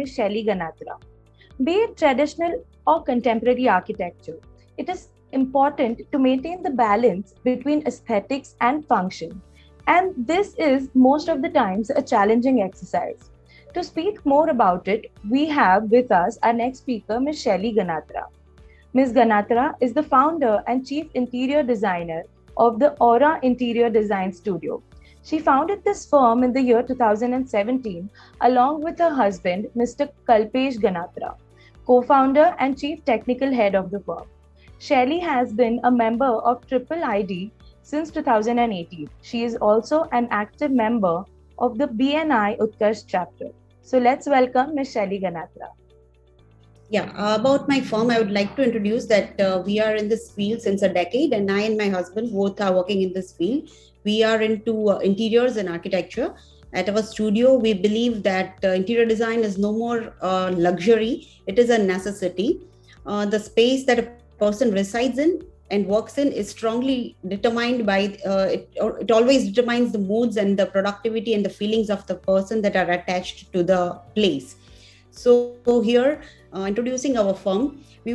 Ms. Shelly Ganatra. Be it traditional or contemporary architecture, it is important to maintain the balance between aesthetics and function. And this is most of the times a challenging exercise. To speak more about it, we have with us our next speaker, Ms. Shelly Ganatra. Ms. Ganatra is the founder and chief interior designer of the Aura Interior Design Studio. She founded this firm in the year 2017 along with her husband, Mr. Kalpesh Ganatra, co-founder and chief technical head of the firm. Shelly has been a member of Triple ID since 2018. She is also an active member of the BNI Utkarsh chapter. So let's welcome Ms. Shelly Ganatra. Yeah, about my firm, I would like to introduce that we are in this field since a decade, and I and my husband both are working in this field. We are into interiors and architecture. At our studio, we believe that interior design is no more luxury, it is a necessity. The space that a person resides in and works in is strongly determined by, it always determines the moods and the productivity and the feelings of the person that are attached to the place. So here, introducing our firm, we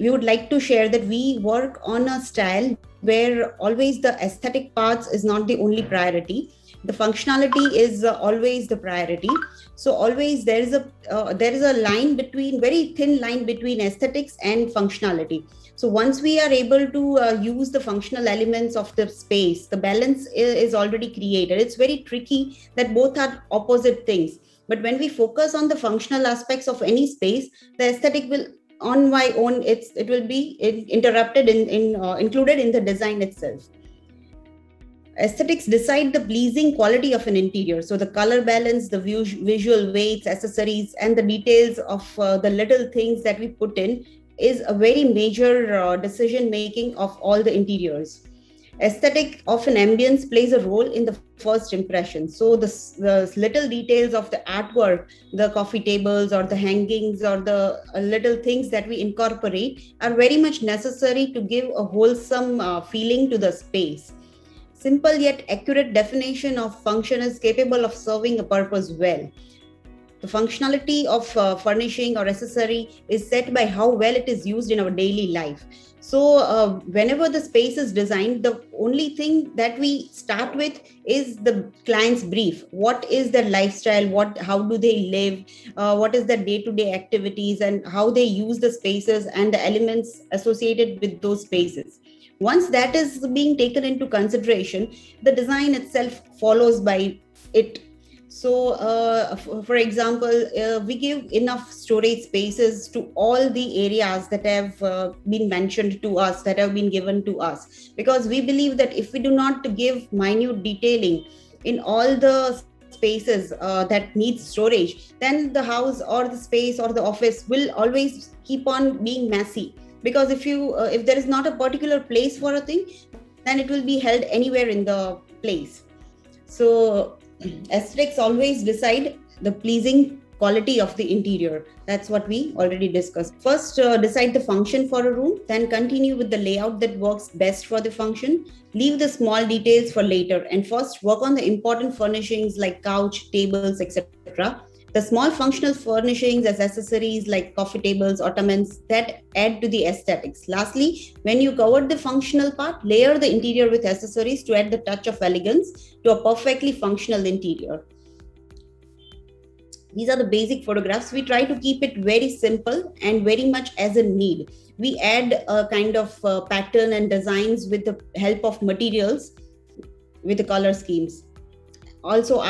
would like to share that we work on a style where always the aesthetic parts is not the only priority. The functionality is always the priority. So always there is a line between, very thin line between aesthetics and functionality. So once we are able to use the functional elements of the space, the balance is already created. It's very tricky that both are opposite things. But when we focus on the functional aspects of any space, the aesthetic will, on my own, it will be interrupted included in the design itself. Aesthetics decide the pleasing quality of an interior. So the color balance, the visual weights, accessories, and the details of the little things that we put in is a very major decision making of all the interiors. Aesthetic of an ambience plays a role in the first impression. So the little details of the artwork, the coffee tables or the hangings or the little things that we incorporate are very much necessary to give a wholesome feeling to the space. Simple yet accurate definition of function is capable of serving a purpose well. The functionality of furnishing or accessory is set by how well it is used in our daily life. So whenever the space is designed, the only thing that we start with is the client's brief. What is their lifestyle? How do they live? What is their day-to-day activities and how they use the spaces and the elements associated with those spaces. Once that is being taken into consideration, the design itself follows by it. So, for example, we give enough storage spaces to all the areas that have been mentioned to us, that have been given to us, because we believe that if we do not give minute detailing in all the spaces that needs storage, then the house or the space or the office will always keep on being messy. Because if there is not a particular place for a thing, then it will be held anywhere in the place. So aesthetics always decide the pleasing quality of the interior. That's what we already discussed. First, decide the function for a room, then continue with the layout that works best for the function. Leave the small details for later, and first work on the important furnishings like couch, tables, etc. The small functional furnishings as accessories like coffee tables, ottomans that add to the aesthetics. Lastly, when you covered the functional part, layer the interior with accessories to add the touch of elegance to a perfectly functional interior. These are the basic photographs. We try to keep it very simple and very much as a need. We add a kind of pattern and designs with the help of materials with the color schemes. Also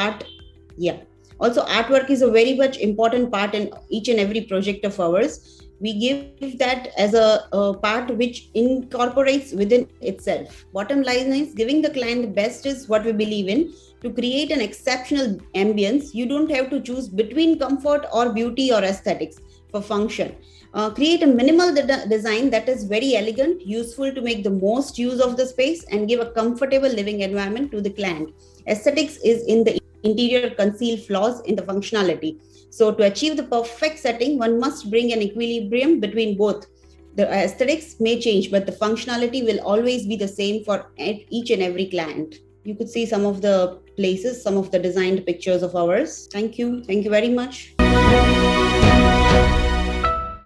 artwork is a very much important part in each and every project of ours. We give that as a part which incorporates within itself. Bottom line is giving the client the best is what we believe in. To create an exceptional ambience, you don't have to choose between comfort or beauty or aesthetics for function. Create a minimal design that is very elegant, useful to make the most use of the space and give a comfortable living environment to the client. Aesthetics is in the interior, conceal flaws in the functionality. So to achieve the perfect setting, one must bring an equilibrium between both. The aesthetics may change, but the functionality will always be the same for each and every client. You could see some of the places, some of the designed pictures of ours. Thank you. Thank you very much.